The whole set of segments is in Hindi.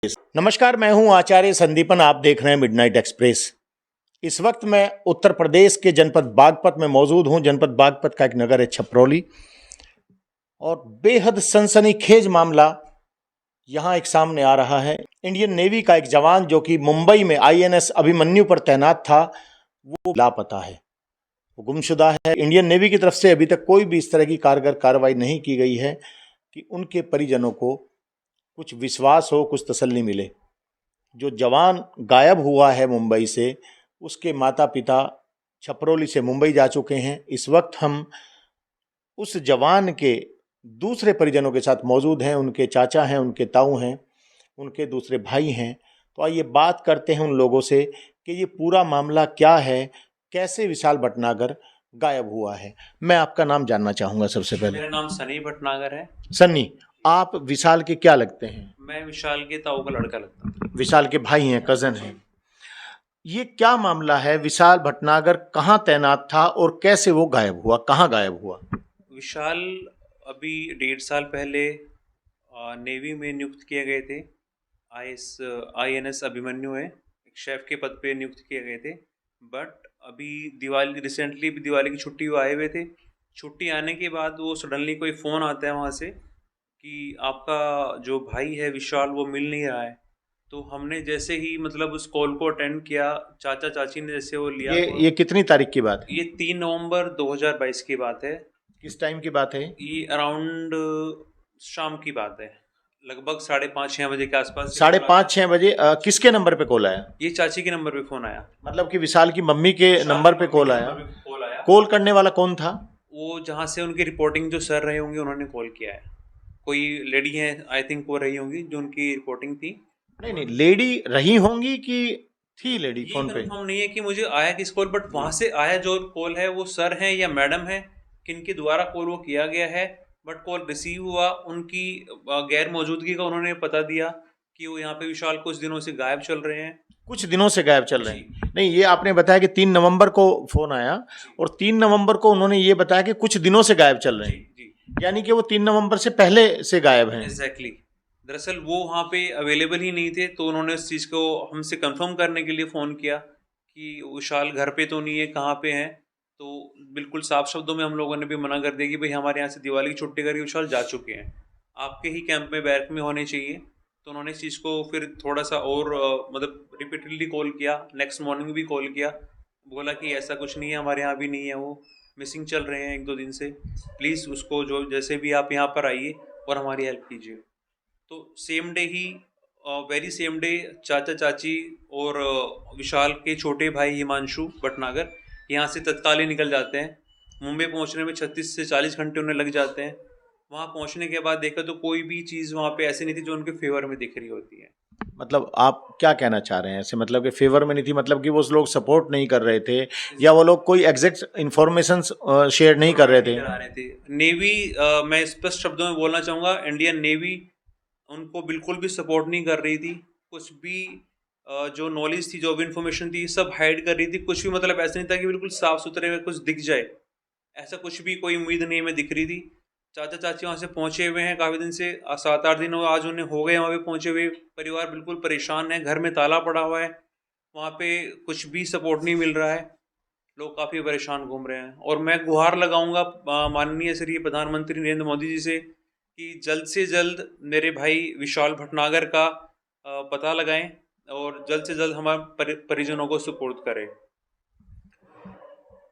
नमस्कार, मैं हूं आचार्य संदीपन। आप देख रहे हैं मिडनाइट एक्सप्रेस। इस वक्त मैं उत्तर प्रदेश के जनपद बागपत में मौजूद हूं। जनपद बागपत का एक नगर है छपरौली, और बेहद सनसनीखेज मामला यहां एक सामने आ रहा है। इंडियन नेवी का एक जवान जो कि मुंबई में INS अभिमन्यु पर तैनात था, वो लापता है, वो गुमशुदा है। इंडियन नेवी की तरफ से अभी तक कोई भी इस तरह की कारगर कार्रवाई नहीं की गई है कि उनके परिजनों को कुछ विश्वास हो, कुछ तसल्ली मिले। जो जवान गायब हुआ है मुंबई से, उसके माता पिता छपरौली से मुंबई जा चुके हैं। इस वक्त हम उस जवान के दूसरे परिजनों के साथ मौजूद हैं। उनके चाचा हैं, उनके ताऊ हैं, उनके दूसरे भाई हैं। तो आइए बात करते हैं उन लोगों से कि ये पूरा मामला क्या है, कैसे विशाल भटनागर गायब हुआ है। मैं आपका नाम जानना चाहूँगा सबसे पहले। मेरा नाम सनी भटनागर है। सन्नी, आप विशाल के क्या लगते हैं? मैं विशाल के ताऊ का लड़का लगता हूँ। विशाल के भाई हैं, कजन हैं। ये क्या मामला है? विशाल भटनागर कहाँ तैनात था और कैसे वो गायब हुआ, कहाँ गायब हुआ? विशाल अभी 1.5 साल पहले नेवी में नियुक्त किए गए थे। INS अभिमन्यु है, एक शेफ के पद पे नियुक्त किए गए थे। बट अभी रिसेंटली दिवाली की छुट्टी वो आए हुए थे। छुट्टी आने के बाद वो सडनली कोई फ़ोन आता है वहाँ से कि आपका जो भाई है विशाल वो मिल नहीं रहा है। तो हमने जैसे ही मतलब उस कॉल को अटेंड किया, चाचा चाची ने जैसे वो लिया ये कितनी तारीख की बात है? ये 3 नवंबर 2022 की बात है। किस टाइम की बात है? ये अराउंड शाम की बात है, लगभग 5:30-6 बजे के आसपास। 5:30-6 बजे किसके नंबर पे कॉल आया? ये चाची के नंबर पे फ़ोन आया। मतलब कि विशाल की मम्मी के नंबर पे कॉल आया। कॉल आया। कॉल करने वाला कौन था? वो जहाँ से उनकी रिपोर्टिंग जो सर रहे होंगे उन्होंने कॉल किया है। कोई लेडी है, आई थिंक वो रही होंगी जो उनकी रिपोर्टिंग थी। नहीं नहीं, लेडी रही होंगी कि थी लेडी ये फोन पे? कंफर्म नहीं है कि मुझे आया किस कॉल, बट वहाँ से आया जो कॉल है वो सर हैं या मैडम है, किनके द्वारा कॉल वो किया गया है। बट कॉल रिसीव हुआ, उनकी गैर मौजूदगी का उन्होंने बता दिया कि वो यहाँ पे विशाल कुछ दिनों से गायब चल रहे हैं। कुछ दिनों से गायब चल रहे हैं? नहीं, ये आपने बताया कि 3 नवंबर को फोन आया, और 3 नवंबर को उन्होंने ये बताया कि कुछ दिनों से गायब चल रहे हैं। जी, यानी कि वो 3 नवंबर से पहले से गायब हैं। एग्जैक्टली। दरअसल वो वहाँ पे अवेलेबल ही नहीं थे, तो उन्होंने इस चीज़ को हमसे कंफर्म करने के लिए फ़ोन किया कि विशाल घर पे तो नहीं है, कहाँ पे हैं। तो बिल्कुल साफ शब्दों में हम लोगों ने भी मना कर दिया कि भाई हमारे यहाँ से दिवाली की छुट्टी करके विशाल जा चुके हैं, आपके ही कैंप में बैरक में होने चाहिए। तो उन्होंने इस चीज़ को फिर थोड़ा सा और मतलब रिपीटेडली कॉल किया, नेक्स्ट मॉर्निंग भी कॉल किया, बोला कि ऐसा कुछ नहीं है, हमारे यहाँ भी नहीं है, वो मिसिंग चल रहे हैं 1-2 दिन से। प्लीज़ उसको जो जैसे भी आप यहाँ पर आइए और हमारी हेल्प कीजिए। तो सेम डे ही, वेरी सेम डे, चाचा चाची और विशाल के छोटे भाई हिमांशु भटनागर यहाँ से तत्काल ही निकल जाते हैं। मुंबई पहुँचने में 36 से 40 घंटे उन्हें लग जाते हैं। वहाँ पहुँचने के बाद देखा तो कोई भी चीज़ वहाँ पे ऐसी नहीं थी जो उनके फेवर में दिख रही होती है। मतलब आप क्या कहना चाह रहे हैं ऐसे? मतलब कि फेवर में नहीं थी, मतलब कि वो लोग सपोर्ट नहीं कर रहे थे, या वो लोग कोई एग्जैक्ट इंफॉर्मेशन शेयर नहीं कर रहे थे? नेवी, मैं स्पष्ट शब्दों में बोलना चाहूँगा, इंडियन नेवी उनको बिल्कुल भी सपोर्ट नहीं कर रही थी। कुछ भी जो नॉलेज थी, जो भी इन्फॉर्मेशन थी, सब हाइड कर रही थी। कुछ भी मतलब ऐसा नहीं था कि बिल्कुल साफ सुथरे में कुछ दिख जाए, ऐसा कुछ भी कोई उम्मीद नहीं हमें दिख रही थी। चाचा चाची वहाँ से पहुँचे हुए हैं काफ़ी दिन से, 7-8 दिन आज उन्हें हो गए वहाँ पे पहुँचे हुए। परिवार बिल्कुल परेशान है, घर में ताला पड़ा हुआ है, वहाँ पे कुछ भी सपोर्ट नहीं मिल रहा है, लोग काफ़ी परेशान घूम रहे हैं। और मैं गुहार लगाऊंगा माननीय श्री प्रधानमंत्री नरेंद्र मोदी जी से कि जल्द से जल्द मेरे भाई विशाल भटनागर का पता लगाएं और जल्द से जल्द हमारे परिजनों को सपोर्ट करें।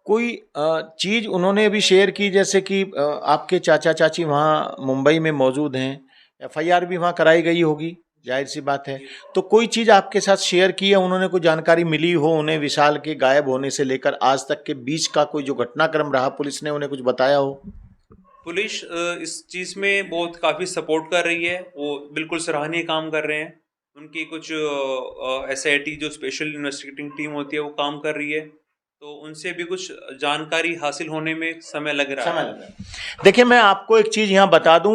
कोई चीज़ उन्होंने अभी शेयर की, जैसे कि आपके चाचा चाची वहाँ मुंबई में मौजूद हैं, FIR भी वहाँ कराई गई होगी, जाहिर सी बात है। तो कोई चीज़ आपके साथ शेयर की है उन्होंने? कोई जानकारी मिली हो उन्हें विशाल के गायब होने से लेकर आज तक के बीच का कोई जो घटनाक्रम रहा, पुलिस ने उन्हें कुछ बताया हो? पुलिस इस चीज़ में बहुत काफ़ी सपोर्ट कर रही है, वो बिल्कुल सराहनीय काम कर रहे हैं। उनकी कुछ SIT जो स्पेशल इन्वेस्टिगेटिंग टीम होती है वो काम कर रही है, तो उनसे भी कुछ जानकारी हासिल होने में समय लग रहा है। देखिए, मैं आपको एक चीज़ यहाँ बता दूँ।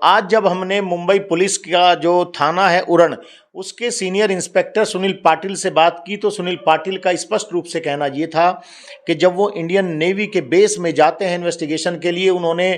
आज जब हमने मुंबई पुलिस का जो थाना है उरण, उसके सीनियर इंस्पेक्टर सुनील पाटिल से बात की, तो सुनील पाटिल का स्पष्ट रूप से कहना ये था कि जब वो इंडियन नेवी के बेस में जाते हैं इन्वेस्टिगेशन के लिए, उन्होंने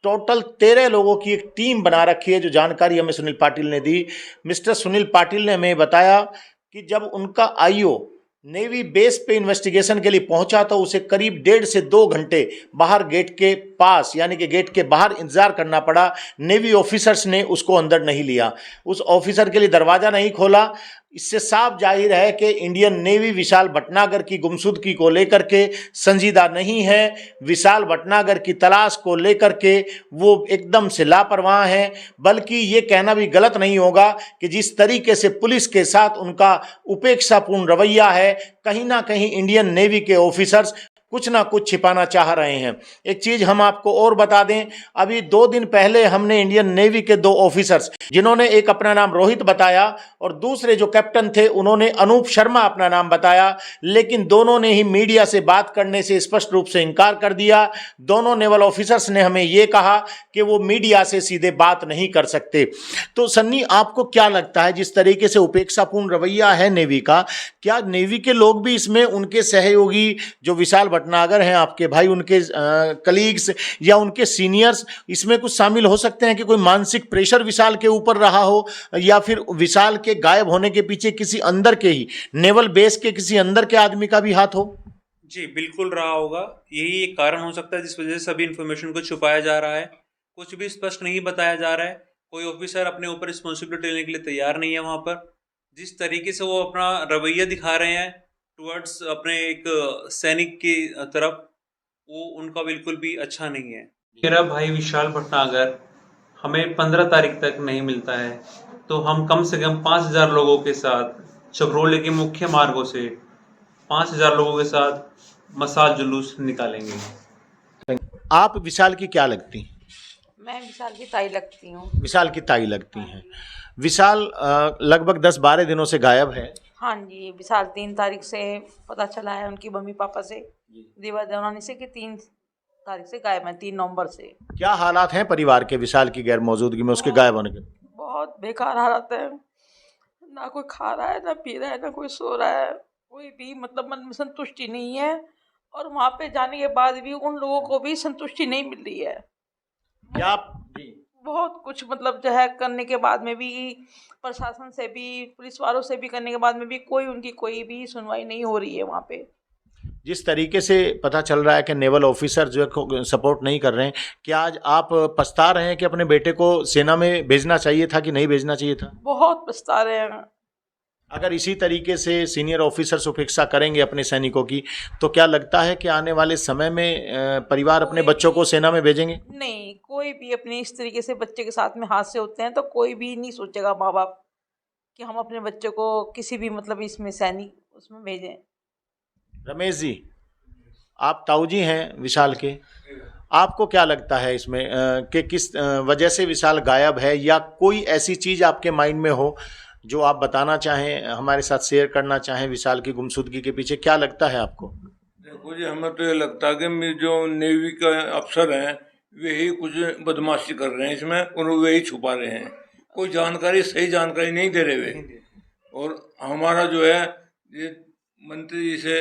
टोटल 13 लोगों की एक टीम बना रखी है, जो जानकारी हमें सुनील पाटिल ने दी। मिस्टर सुनील पाटिल ने हमें बताया कि जब उनका आईओ नेवी बेस पे इन्वेस्टिगेशन के लिए पहुंचा तो उसे करीब 1.5 से 2 घंटे बाहर गेट के पास, यानी कि गेट के बाहर इंतजार करना पड़ा। नेवी ऑफिसर्स ने उसको अंदर नहीं लिया, उस ऑफिसर के लिए दरवाजा नहीं खोला। इससे साफ जाहिर है कि इंडियन नेवी विशाल भटनागर की गुमशुदगी को लेकर के संजीदा नहीं है। विशाल भटनागर की तलाश को लेकर के वो एकदम से लापरवाह हैं। बल्कि ये कहना भी गलत नहीं होगा कि जिस तरीके से पुलिस के साथ उनका उपेक्षापूर्ण रवैया है, कहीं ना कहीं इंडियन नेवी के ऑफिसर्स कुछ ना कुछ छिपाना चाह रहे हैं। एक चीज हम आपको और बता दें, अभी 2 दिन पहले हमने इंडियन नेवी के 2 ऑफिसर्स, जिन्होंने एक अपना नाम रोहित बताया और दूसरे जो कैप्टन थे उन्होंने अनूप शर्मा अपना नाम बताया, लेकिन दोनों ने ही मीडिया से बात करने से स्पष्ट रूप से इनकार कर दिया। दोनों नेवल ऑफिसर्स ने हमें ये कहा कि वो मीडिया से सीधे बात नहीं कर सकते। तो सन्नी, आपको क्या लगता है, जिस तरीके से उपेक्षापूर्ण रवैया है नेवी का, क्या नेवी के लोग भी इसमें, उनके सहयोगी जो विशाल भटनागर हैं आपके भाई, उनके कलीग्स या उनके सीनियर्स, इसमें कुछ शामिल हो सकते हैं कि कोई मानसिक प्रेशर विशाल के ऊपर रहा हो, या फिर विशाल के गायब होने के पीछे किसी अंदर के ही नेवल बेस के किसी अंदर के आदमी का भी हाथ हो? जी बिल्कुल रहा होगा। यही एक कारण हो सकता है जिस वजह से सभी इन्फॉर्मेशन को छुपाया जा रहा है, कुछ भी स्पष्ट नहीं बताया जा रहा है। कोई ऑफिसर अपने ऊपर रिस्पॉन्सिबिलिटी लेने के लिए तैयार नहीं है। वहाँ पर जिस तरीके से वो अपना रवैया दिखा रहे हैं टुवर्ड्स अपने एक सैनिक की तरफ, वो उनका बिल्कुल भी अच्छा नहीं है। मेरा भाई विशाल भटनागर हमें 15 तारीख तक नहीं मिलता है, तो हम कम से कम 5000 लोगों के साथ छपरोली के मुख्य मार्गों से 5000 लोगों के साथ मसाल जुलूस निकालेंगे। आप विशाल की क्या लगती? मैं विशाल की ताई लगती हूँ। विशाल की ताई लगती हैं। विशाल लगभग 10-12 दिनों से गायब है। हाँ जी, विशाल 3 तारीख से पता चला है उनकी मम्मी पापा से, देवा देवनानी से, कि 3 तारीख से गायब है, 3 नवंबर से। क्या हालात हैं परिवार के विशाल की गैर मौजूदगी में, उसके गायब होने के? बहुत बेकार हालत है, ना कोई खा रहा है, ना पी रहा है, ना कोई सो रहा है, कोई भी मतलब मन में संतुष्टि नहीं है। और वहाँ पे जाने के बाद भी उन लोगों को भी संतुष्टि नहीं मिल रही है। क्या आप बहुत कुछ मतलब जो है करने के बाद में भी, प्रशासन से भी, पुलिस वालों से भी करने के बाद में भी उनकी कोई भी सुनवाई नहीं हो रही है वहाँ पे। जिस तरीके से पता चल रहा है कि नेवल ऑफिसर जो है सपोर्ट नहीं कर रहे हैं, क्या आज आप पछता रहे हैं कि अपने बेटे को सेना में भेजना चाहिए था कि नहीं भेजना चाहिए था? बहुत पछता रहे हैं। अगर इसी तरीके से सीनियर ऑफिसर्स उपेक्षा करेंगे अपने सैनिकों की, तो क्या लगता है कि आने वाले समय में परिवार अपने बच्चों को सेना में भेजेंगे? नहीं, कोई भी अपने इस तरीके से बच्चे के साथ में हादसे होते हैं तो कोई भी नहीं सोचेगा माँ बाप कि हम अपने बच्चे को किसी भी मतलब इसमें सैनिक उसमें भेजें। रमेश जी, आप ताऊ जी हैं विशाल के, आपको क्या लगता है इसमें कि किस वजह से विशाल गायब है, या कोई ऐसी चीज़ आपके माइंड में हो जो आप बताना चाहें, हमारे साथ शेयर करना चाहें? विशाल की गुमशुदगी के पीछे क्या लगता है आपको? देखो जी, हमें तो ये लगता है कि जो नेवी का अफसर हैं वही कुछ बदमाशी कर रहे हैं इसमें, और वही छुपा रहे हैं। कोई जानकारी, सही जानकारी नहीं दे रहे वे। और हमारा जो है ये मंत्री जी से,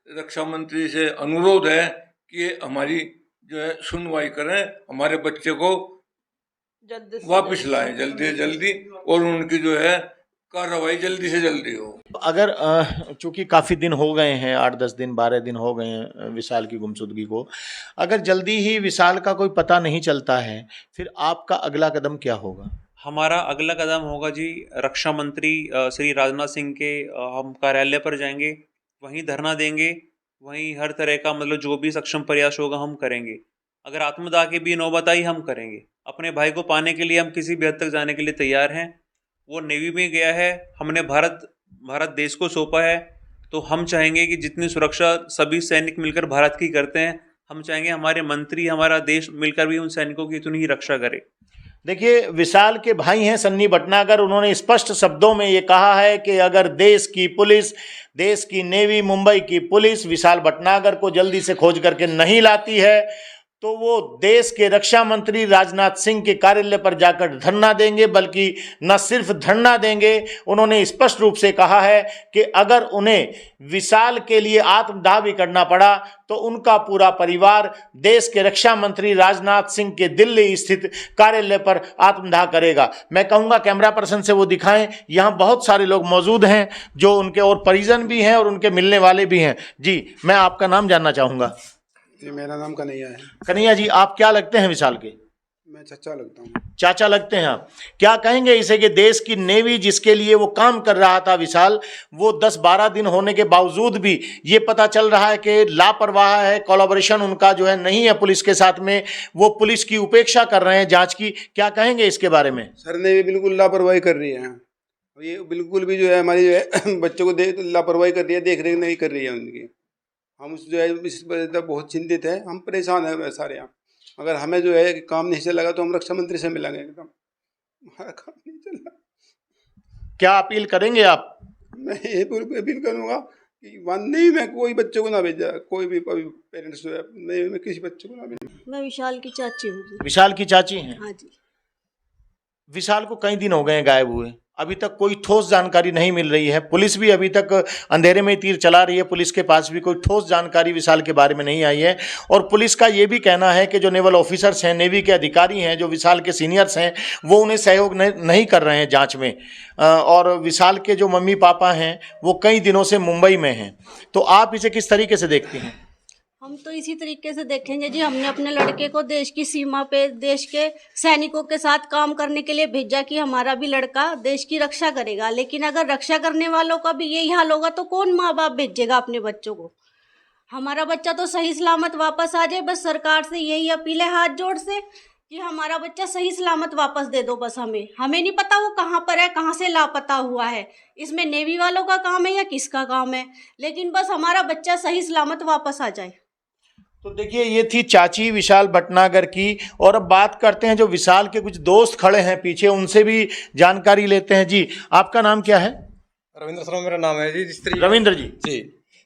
रक्षा मंत्री से अनुरोध है कि हमारी जो है सुनवाई करें, हमारे बच्चे को वापस लाएं जल्दी से जल्दी, और उनकी जो है कार्रवाई जल्दी से जल्दी हो। अगर चूंकि काफ़ी दिन हो गए हैं, 8-10 दिन 12 दिन हो गए हैं विशाल की गुमशुदगी को, अगर जल्दी ही विशाल का कोई पता नहीं चलता है, फिर आपका अगला कदम क्या होगा? हमारा अगला कदम होगा जी, रक्षा मंत्री श्री राजनाथ सिंह के हम कार्यालय पर जाएंगे, वहीं धरना देंगे, वहीं हर तरह का मतलब जो भी सक्षम प्रयास होगा हम करेंगे। अगर आत्मदाह की भी नौबत आई हम करेंगे। अपने भाई को पाने के लिए हम किसी भी हद तक जाने के लिए तैयार हैं। वो नेवी में गया है, हमने भारत देश को सौंपा है, तो हम चाहेंगे कि जितनी सुरक्षा सभी सैनिक मिलकर भारत की करते हैं, हम चाहेंगे हमारे मंत्री, हमारा देश मिलकर भी उन सैनिकों की उतनी ही रक्षा करे। देखिए, विशाल के भाई हैं सन्नी भटनागर, उन्होंने स्पष्ट शब्दों में ये कहा है कि अगर देश की पुलिस, देश की नेवी, मुंबई की पुलिस विशाल भटनागर को जल्दी से खोज करके नहीं लाती है तो वो देश के रक्षा मंत्री राजनाथ सिंह के कार्यालय पर जाकर धरना देंगे, बल्कि न सिर्फ धरना देंगे, उन्होंने स्पष्ट रूप से कहा है कि अगर उन्हें विशाल के लिए आत्मदाह भी करना पड़ा तो उनका पूरा परिवार देश के रक्षा मंत्री राजनाथ सिंह के दिल्ली स्थित कार्यालय पर आत्मदाह करेगा। मैं कहूँगा कैमरा पर्सन से वो दिखाएं, यहाँ बहुत सारे लोग मौजूद हैं जो उनके और परिजन भी हैं और उनके मिलने वाले भी हैं। जी, मैं आपका नाम जानना चाहूँगा। जी, मेरा नाम कन्हैया है। कन्हैया जी, आप क्या लगते हैं विशाल के? मैं चचा लगता हूँ। चाचा लगते हैं आप। क्या कहेंगे इसे कि देश की नेवी जिसके लिए वो काम कर रहा था विशाल, वो 10-12 दिन होने के बावजूद भी ये पता चल रहा है कि लापरवाह है, कोलैबोरेशन उनका जो है नहीं है पुलिस के साथ में, वो पुलिस की उपेक्षा कर रहे हैं जांच की। क्या कहेंगे इसके बारे में? सर ने भी बिल्कुल लापरवाही कर रही है। ये बिल्कुल भी जो है हमारी जो है बच्चों को लापरवाही कर रही है, देख रेख नहीं कर रही है उनकी। हम उस जो है इस वजह से बहुत चिंतित है, हम परेशान हैं सारे। यहाँ अगर हमें जो है काम नहीं चलेगा तो हम रक्षा मंत्री से मिलेंगे। एकदम हमारा काम नहीं चल रहा। क्या अपील करेंगे आप? मैं ये अपील करूँगा कि नहीं, मैं कोई बच्चों को ना भेजा, कोई भी पेरेंट्स जो है मैं किसी बच्चे को ना भेजा। मैं विशाल की चाची हूँ जी। विशाल की चाची हैं? हाँ जी। विशाल को कई दिन हो गए हैं गायब हुए, अभी तक कोई ठोस जानकारी नहीं मिल रही है। पुलिस भी अभी तक अंधेरे में तीर चला रही है, पुलिस के पास भी कोई ठोस जानकारी विशाल के बारे में नहीं आई है। और पुलिस का ये भी कहना है कि जो नेवल ऑफिसर्स हैं, नेवी के अधिकारी हैं, जो विशाल के सीनियर्स हैं, वो उन्हें सहयोग नहीं कर रहे हैं जांच में। और विशाल के जो मम्मी पापा हैं वो कई दिनों से मुंबई में हैं। तो आप इसे किस तरीके से देखती हैं? हम तो इसी तरीके से देखेंगे जी। हमने अपने लड़के को देश की सीमा पे देश के सैनिकों के साथ काम करने के लिए भेजा कि हमारा भी लड़का देश की रक्षा करेगा। लेकिन अगर रक्षा करने वालों का भी यही हाल होगा तो कौन माँ बाप भेजेगा अपने बच्चों को? हमारा बच्चा तो सही सलामत वापस आ जाए, बस सरकार से यही अपील है हाथ जोड़ से कि हमारा बच्चा सही सलामत वापस दे दो। बस हमें नहीं पता वो कहाँ पर है, कहाँ से लापता हुआ है। इसमें नेवी वालों का काम है या किसका काम है, लेकिन बस हमारा बच्चा सही सलामत वापस आ जाए। तो देखिए, ये थी चाची विशाल भटनागर की। और अब बात करते हैं जो विशाल के कुछ दोस्त खड़े हैं पीछे, उनसे भी जानकारी लेते हैं। जी, आपका नाम क्या है? रविंद्र शर्मा मेरा नाम है जी। रविंद्र जी,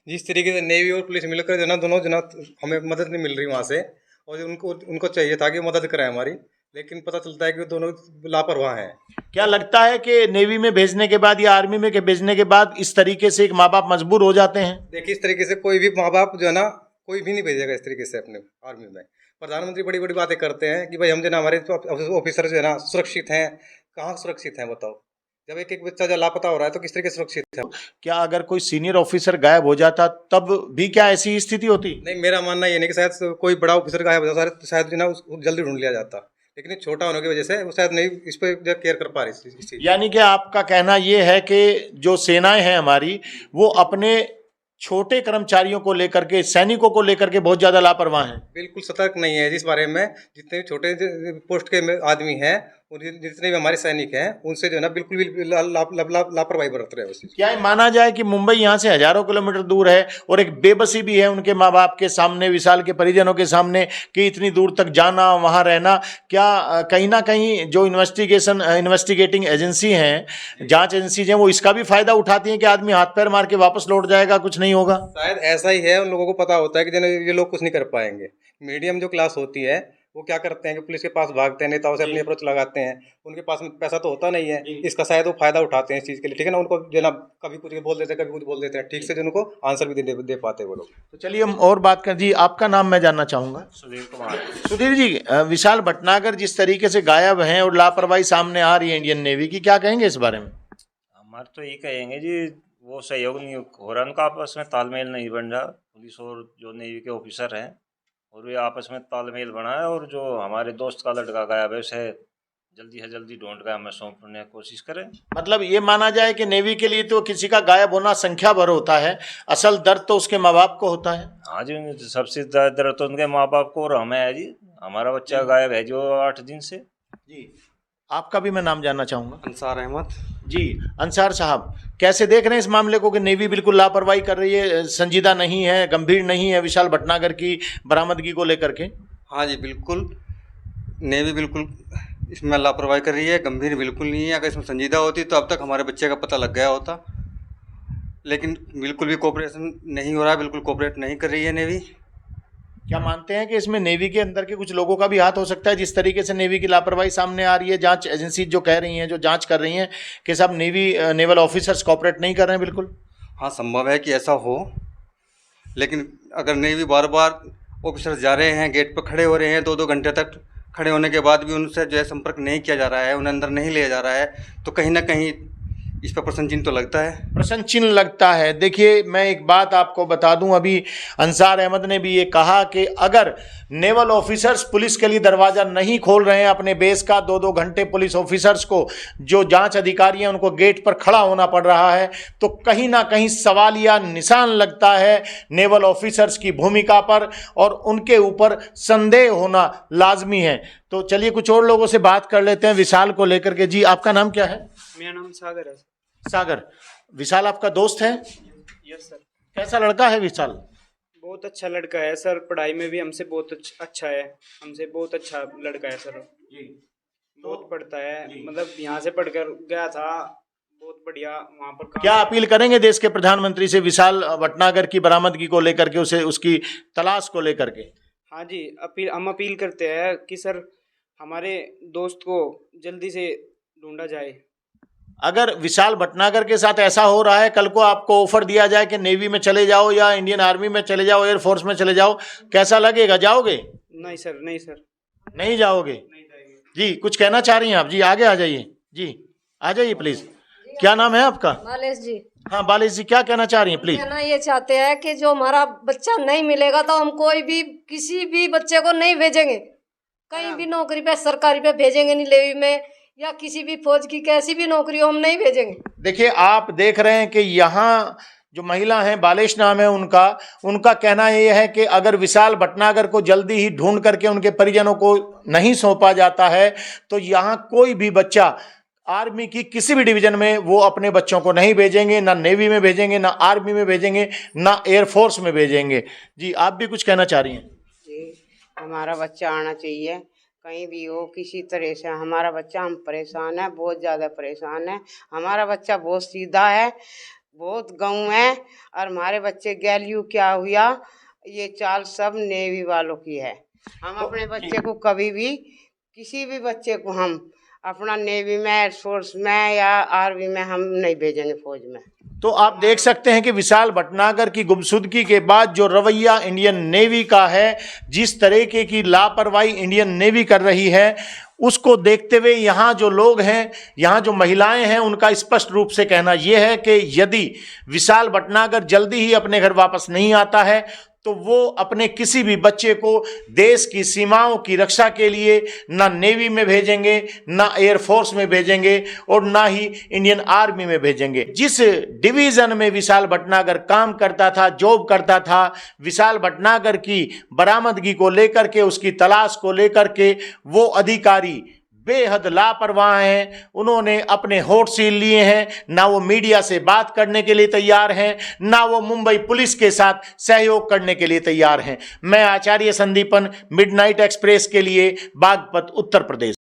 जिस तरीके से नेवी और पुलिस मिलकर जो ना दोनों जना हमें मदद नहीं मिल रही वहाँ से, और उनको चाहिए था कि मदद कराएं हमारी, लेकिन पता चलता है कि दोनों लापरवाह हैं। क्या लगता है कि नेवी में भेजने के बाद या आर्मी में भेजने के बाद इस तरीके से एक माँ बाप मजबूर हो जाते हैं? देखिए, इस तरीके से कोई भी माँ बाप जो है ना, कोई भी नहीं भेजेगा इस तरीके से अपने आर्मी में। प्रधानमंत्री बड़ी बड़ी बातें करते हैं कि भाई हम जो ना हमारे ऑफिसर जो है ना सुरक्षित हैं। कहाँ सुरक्षित हैं बताओ? जब एक एक बच्चा जो लापता हो रहा है तो किस तरीके से सुरक्षित है? क्या अगर कोई सीनियर ऑफिसर गायब हो जाता तब भी क्या ऐसी स्थिति होती? नहीं, मेरा मानना ये नहीं कि शायद कोई बड़ा ऑफिसर गायब हो जाता, शायद जो ना उसको जल्दी ढूंढ लिया जाता, लेकिन छोटा होने की वजह से वो शायद नहीं इस पर केयर कर पा रही। यानी कि आपका कहना ये है कि जो सेनाएं हैं हमारी, वो अपने छोटे कर्मचारियों को लेकर के, सैनिकों को लेकर के बहुत ज्यादा लापरवाह हैं। बिल्कुल सतर्क नहीं है जिस बारे में। जितने भी छोटे पोस्ट के आदमी हैं और जितने भी हमारे सैनिक हैं, उनसे जो है ना बिल्कुल भी लापरवाही बरत रहे हैं। क्या माना जाए कि मुंबई यहाँ से हजारों किलोमीटर दूर है और एक बेबसी भी है उनके माँ बाप के सामने, विशाल के परिजनों के सामने, कि इतनी दूर तक जाना, वहाँ रहना? क्या कहीं ना कहीं जो इन्वेस्टिगेटिंग एजेंसी हैं, जांच एजेंसी हैं, वो इसका भी फायदा उठाती हैं कि आदमी हाथ पैर मार के वापस लौट जाएगा, कुछ नहीं होगा? शायद ऐसा ही है। उन लोगों को पता होता है कि ये लोग कुछ नहीं कर पाएंगे। मीडियम जो क्लास होती है वो क्या करते हैं कि पुलिस के पास भागते हैं, नेताओं से अपनी अप्रोच लगाते हैं। उनके पास पैसा तो होता नहीं है, इसका शायद वो फायदा उठाते हैं इस चीज़ के लिए। ठीक है ना, उनको जो ना कभी कुछ बोल देते हैं, कभी कुछ बोल देते हैं, ठीक से जो उनको आंसर भी दे पाते हैं वो लोग। तो चलिए हम और बात कर। जी, आपका नाम मैं जानना चाहूँगा। सुधीर कुमार। सुधीर जी, विशाल भटनागर जिस तरीके से गायब हैं और लापरवाही सामने आ रही है इंडियन नेवी की, क्या कहेंगे इस बारे में? हमारे तो ये कहेंगे जी, वो सहयोग नहीं हो रहा, उनका आपस में तालमेल नहीं बन रहा। पुलिस और जो नेवी के ऑफिसर हैं और वे आपस में तालमेल बना है। और जो हमारे दोस्त का लड़का गायब है उसे जल्दी से जल्दी ढूंढ कर हमें सौंपने की कोशिश करें। मतलब ये माना जाए कि नेवी के लिए तो किसी का गायब होना संख्या भर होता है, असल दर्द तो उसके माँ बाप को होता है। हाँ जी, सबसे ज़्यादा दर्द तो उनके माँ बाप को और हमें है जी। हमारा बच्चा गायब है जो 8 दिन से। जी, आपका भी मैं नाम जानना चाहूँगा। अंसार अहमद। जी, अंसार साहब, कैसे देख रहे हैं इस मामले को कि नेवी बिल्कुल लापरवाही कर रही है, संजीदा नहीं है, गंभीर नहीं है विशाल भटनागर की बरामदगी को लेकर के? हाँ जी, बिल्कुल नेवी बिल्कुल इसमें लापरवाही कर रही है, गंभीर बिल्कुल नहीं है। अगर इसमें संजीदा होती तो अब तक हमारे बच्चे का पता लग गया होता, लेकिन बिल्कुल भी कोऑपरेशन नहीं हो रहा है, बिल्कुल कोऑपरेट नहीं कर रही है नेवी। क्या मानते हैं कि इसमें नेवी के अंदर के कुछ लोगों का भी हाथ हो सकता है? जिस तरीके से नेवी की लापरवाही सामने आ रही है, जांच एजेंसी जो कह रही हैं, जो जांच कर रही हैं कि सब नेवल ऑफिसर्स कॉपरेट नहीं कर रहे हैं बिल्कुल। हाँ, संभव है कि ऐसा हो, लेकिन अगर नेवी बार बार ऑफिसर्स जा रहे हैं, गेट पर खड़े हो रहे हैं 2-2 घंटे तक, खड़े होने के बाद भी उनसे जो है संपर्क नहीं किया जा रहा है, उन्हें अंदर नहीं लिया जा रहा है, तो कहीं ना कहीं इस पर प्रश्न चिन्ह तो लगता है। प्रश्न चिन्ह लगता है। देखिए, मैं एक बात आपको बता दूं, अभी अंसार अहमद ने भी ये कहा कि अगर नेवल ऑफिसर्स पुलिस के लिए दरवाज़ा नहीं खोल रहे हैं अपने बेस का, 2-2 घंटे पुलिस ऑफिसर्स को, जो जांच अधिकारी हैं उनको गेट पर खड़ा होना पड़ रहा है, तो कहीं ना कहीं सवालिया निशान लगता है नेवल ऑफिसर्स की भूमिका पर, और उनके ऊपर संदेह होना लाजमी है। तो चलिए कुछ और लोगों से बात कर लेते हैं विशाल को लेकर के। जी, आपका नाम क्या है? मेरा नाम सागर है। सागर, विशाल आपका दोस्त है? Yes sir. कैसा लड़का है विशाल? बहुत अच्छा लड़का है सर, पढ़ाई में भी हमसे बहुत अच्छा है, हमसे बहुत अच्छा लड़का है सर। बहुत पढ़ता है, मतलब यहाँ से पढ़कर गया था, बहुत बढ़िया वहाँ पर क्या अपील करेंगे देश के प्रधानमंत्री से विशाल भटनागर की बरामदगी को लेकर के, उसे उसकी तलाश को लेकर के? हाँ जी, हम अपील करते हैं कि सर हमारे दोस्त को जल्दी से ढूंढा जाए। अगर विशाल भटनागर के साथ ऐसा हो रहा है, कल को आपको ऑफर दिया जाए कि नेवी में चले जाओ या इंडियन आर्मी में चले जाओ, एयरफोर्स में चले जाओ, कैसा लगेगा? जाओगे? नहीं सर, नहीं सर, नहीं जाओगे? नहीं जाएंगे। जी, कुछ कहना चाह रही हैं आप? जी, आगे आ जाइए। जी, आ जाइए प्लीज। क्या नाम है आपका? बालेश जी। हाँ बालेश जी, क्या कहना चाह रही हैं प्लीज? कहना ये चाहते हैं कि जो हमारा बच्चा नहीं मिलेगा तो हम कोई भी किसी भी बच्चे को नहीं भेजेंगे, कहीं भी नौकरी पे, सरकारी पे भेजेंगे नहीं, नेवी में या किसी भी फौज की कैसी भी नौकरी हो हम नहीं भेजेंगे। देखिए, आप देख रहे हैं कि यहाँ जो महिला हैं, बालेश नाम है उनका कहना ये है कि अगर विशाल भटनागर को जल्दी ही ढूंढ करके उनके परिजनों को नहीं सौंपा जाता है तो यहाँ कोई भी बच्चा आर्मी की किसी भी डिवीजन में वो अपने बच्चों को नहीं भेजेंगे, ना नेवी में भेजेंगे, ना आर्मी में भेजेंगे, ना एयरफोर्स में भेजेंगे। जी, आप भी कुछ कहना चाह रही हैं? जी, हमारा बच्चा आना चाहिए, कहीं भी हो, किसी तरह से हमारा बच्चा, हम परेशान है, बहुत ज़्यादा परेशान है। हमारा बच्चा बहुत सीधा है, बहुत गाँव है, और हमारे बच्चे गैल्यू क्या हुआ, ये चाल सब नेवी वालों की है। हम अपने बच्चे को कभी भी, किसी भी बच्चे को हम अपना नेवी में, एयरफोर्स में या आर्मी में हम नहीं भेजेंगे, फौज में। तो आप देख सकते हैं कि विशाल भटनागर की गुमशुदगी के बाद जो रवैया इंडियन नेवी का है, जिस तरीके की लापरवाही इंडियन नेवी कर रही है, उसको देखते हुए यहाँ जो लोग हैं, यहाँ जो महिलाएं हैं, उनका स्पष्ट रूप से कहना यह है कि यदि विशाल भटनागर जल्दी ही अपने घर वापस नहीं आता है तो वो अपने किसी भी बच्चे को देश की सीमाओं की रक्षा के लिए ना नेवी में भेजेंगे, ना एयरफोर्स में भेजेंगे, और ना ही इंडियन आर्मी में भेजेंगे। जिस डिवीज़न में विशाल भटनागर काम करता था, जॉब करता था, विशाल भटनागर की बरामदगी को लेकर के, उसकी तलाश को लेकर के वो अधिकारी बेहद लापरवाह हैं। उन्होंने अपने होठ सील लिए हैं, ना वो मीडिया से बात करने के लिए तैयार हैं, ना वो मुंबई पुलिस के साथ सहयोग करने के लिए तैयार हैं। मैं आचार्य संदीपन, मिडनाइट एक्सप्रेस के लिए, बागपत, उत्तर प्रदेश।